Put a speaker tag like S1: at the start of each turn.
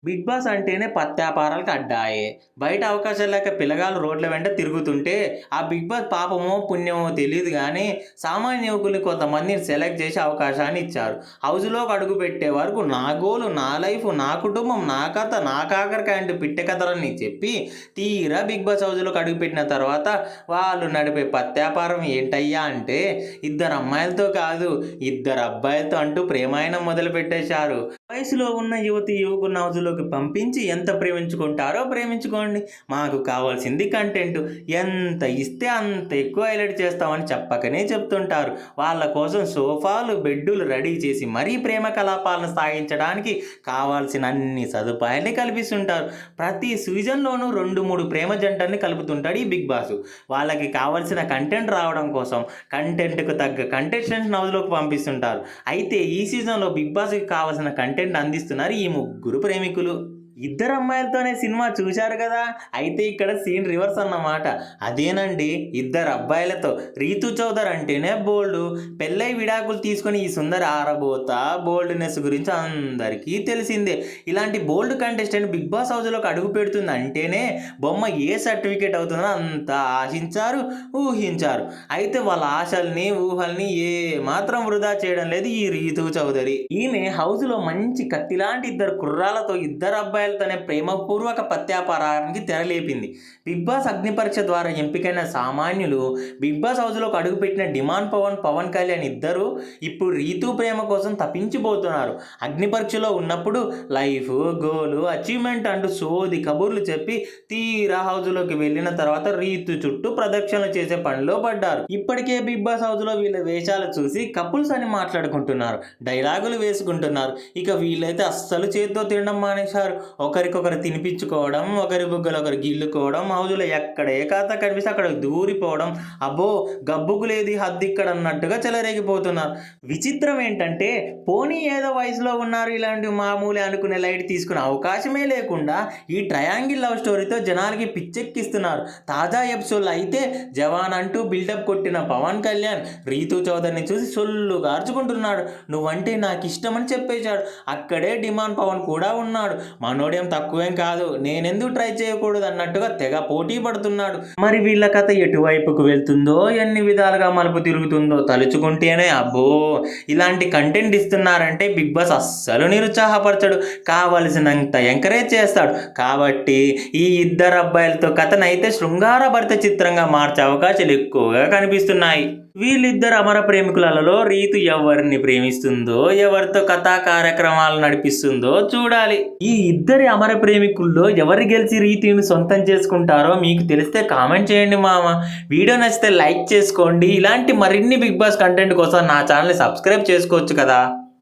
S1: Big boss అంటేనే పత్యాపారాలకు అడ్డాయే. బయట అవకాశాలు లేక పిల్లగాళ్ళు రోడ్ల వెంట తిరుగుతుంటే, ఆ బిగ్ బాస్ పాపమో, పుణ్యమో తెలీదు గానీ, సామాన్య యువకుల్ని కొంతమందిని సెలెక్ట్ చేసి అవకాశాన్ని ఇచ్చారు. హౌస్‌లోకి అడుగుపెట్టే వరకు నా గోలు, నా లైఫు, నా కుటుంబం, నా కథ, నా కాకరకాయ అంటూ పిట్ట కథలన్నీ చెప్పి, తీరా బిగ్ బాస్ హౌస్‌లోకి అడుగుపెట్టిన తర్వాత, వాళ్ళు నడిపే పత్యాపారం ఏంటయ్యా అంటే, ఇద్దరు అమ్మాయిలతో కాదు, ఇద్దరు అబ్బాయిలతో అంటూ ప్రేమాయణం మొదలుపెట్టేశారు. వయసులో ఉన్న యువతీ యువకులను హౌస్‌లోకి పంపించి ఎంత ప్రేమించుకుంటారో ప్రేమించుకోండి. మాకు కావాల్సింది కంటెంట్. ఎంత ఇస్తే అంత ఎక్కువ హైలైట్ చేస్తామని చెప్పకనే చెప్తుంటారు. వాళ్ళ కోసం సోఫాలు, బెడ్డులు రెడీ చేసి మరీ ప్రేమ కలాపాలను సాగించడానికి కావాల్సిన అన్ని సదుపాయాల్ని కల్పిస్తుంటారు. ప్రతి సీజన్‌లోనూ 2, 3 ప్రేమ జంటల్ని కలుపుతుంటాడు ఈ బిగ్ బాస్. వాళ్ళకి కావాల్సిన కంటెంట్ రావడం కోసం కంటెంట్‌కు తగ్గ కంటెస్టెంట్స్‌ని హౌస్‌లోకి పంపిస్తుంటారు. అయితే ఈ సీజన్‌లో బిగ్ బాస్‌కి కావాల్సిన కంటెంట్ అందిస్తున్నారు ఈ ముగ్గురు ప్రేమికులు. ఇద్దరు అమ్మాయిలతోనే సినిమా చూశారు కదా! అయితే ఇక్కడ సీన్ రివర్స్ అన్నమాట. అదేనండి, ఇద్దరు అబ్బాయిలతో. రీతు చౌదర్ అంటేనే బోల్డు. పెళ్ళై విడాకులు తీసుకొని ఈ సుందరి ఆరబోత బోల్డ్‌నెస్ గురించి అందరికీ తెలిసిందే. ఇలాంటి బోల్డ్ కంటెస్టెంట్ బిగ్ బాస్ హౌస్‌లోకి అడుగు పెడుతుంది అంటేనే బొమ్మ ఏ సర్టిఫికేట్ అవుతుందో అంతా ఆశించారు, ఊహించారు. అయితే వాళ్ళ ఆశల్ని, ఊహల్ని ఏమాత్రం వృధా చేయడం లేదు ఈ రీతు చౌదరి. ఈమె హౌస్‌లో మంచి కత్తిలాంటి ఇద్దరు కుర్రాళ్ళతో, ఇద్దరు అబ్బాయిలతోనే ప్రేమపూర్వక పత్యాపారానికి తెరలేపింది. బిగ్ బాస్ అగ్ని పరీక్ష ద్వారా ఎంపికైన సామాన్యులు బిగ్ బాస్ హౌస్‌లోకి అడుగుపెట్టిన డిమాండ్ పవన్, పవన్ కళ్యాణ్ ఇద్దరు ఇప్పుడు రీతు ప్రేమ కోసం తపించిపోతున్నారు. అగ్ని పరీక్షలో ఉన్నప్పుడు లైఫ్, గోలు, అచీవ్‌మెంట్ అంటూ సోది కబుర్లు చెప్పి తీరా హౌస్‌లోకి వెళ్ళిన తర్వాత రీతు చుట్టూ ప్రదక్షిణలు చేసే పనిలో పడ్డారు. ఇప్పటికే బిగ్ బాస్ హౌస్‌లో వీళ్ళ వేషాలు చూసి కపుల్స్ అని మాట్లాడుకుంటున్నారు, డైలాగులు వేసుకుంటున్నారు. ఇక వీళ్ళైతే అస్సలు చేత్తో తినడం మానేశారు. ఒకరికొకరు తినిపించుకోవడం, ఒకరి బుగ్గలు ఒకరు గిల్లుకోవడం, హౌస్‌లో ఎక్కడ ఏ ఖాతా కనిపిస్తే అక్కడ దూరిపోవడం, అబ్బో గబ్బుకు లేది హద్దిక్కడ అన్నట్టుగా చెలరేగిపోతున్నారు. విచిత్రం ఏంటంటే, పోనీ ఏదో వయసులో ఉన్నారు, ఇలాంటి మామూలే అనుకునే లైట్ తీసుకునే అవకాశమే లేకుండా ఈ ట్రయాంగిల్ లవ్ స్టోరీతో జనాలకి పిచ్చెక్కిస్తున్నారు. తాజా ఎపిసోడ్‌లో అయితే జవాన్ అంటూ బిల్డప్ కొట్టిన పవన్ కళ్యాణ్ రీతు చౌదరిని చూసి సొల్లు కార్చుకుంటున్నాడు. నువ్వంటే నాకిష్టమని చెప్పేశాడు. అక్కడే డిమాండ్ పవన్ కూడా ఉన్నాడు. మనోడేం తక్కువేం కాదు, నేనెందుకు ట్రై చేయకూడదు అన్నట్టుగా తెగ పోటీ పడుతున్నాడు. మరి వీళ్ళ కథ ఎటువైపుకు వెళ్తుందో, ఎన్ని విధాలుగా మలుపు తిరుగుతుందో తలుచుకుంటేనే అబ్బో, ఇలాంటి కంటెంట్ ఇస్తున్నారంటే బిగ్ బాస్ అస్సలు నిరుత్సాహపరచడు, కావలసినంత ఎంకరేజ్ చేస్తాడు. కాబట్టి ఈ ఇద్దరు అబ్బాయిలతో కథనైతే శృంగారభరిత చిత్రంగా మార్చే అవకాశాలు ఎక్కువగా కనిపిస్తున్నాయి. వీళ్ళిద్దరు అమర ప్రేమికులలో రీతు ఎవరిని ప్రేమిస్తుందో, ఎవరితో కథా కార్యక్రమాలు నడిపిస్తుందో చూడాలి. ఈ ఇద్దరి అమర ప్రేమికుల్లో ఎవరు గెలిచి రీతుని సొంతం చేసుకుంటారో మీకు తెలిస్తే కామెంట్ చేయండి మామ. వీడియో నచ్చితే లైక్ చేసుకోండి. ఇలాంటి మరిన్ని బిగ్ బాస్ కంటెంట్ కోసం నా ఛానల్ని సబ్స్క్రైబ్ చేసుకోవచ్చు కదా.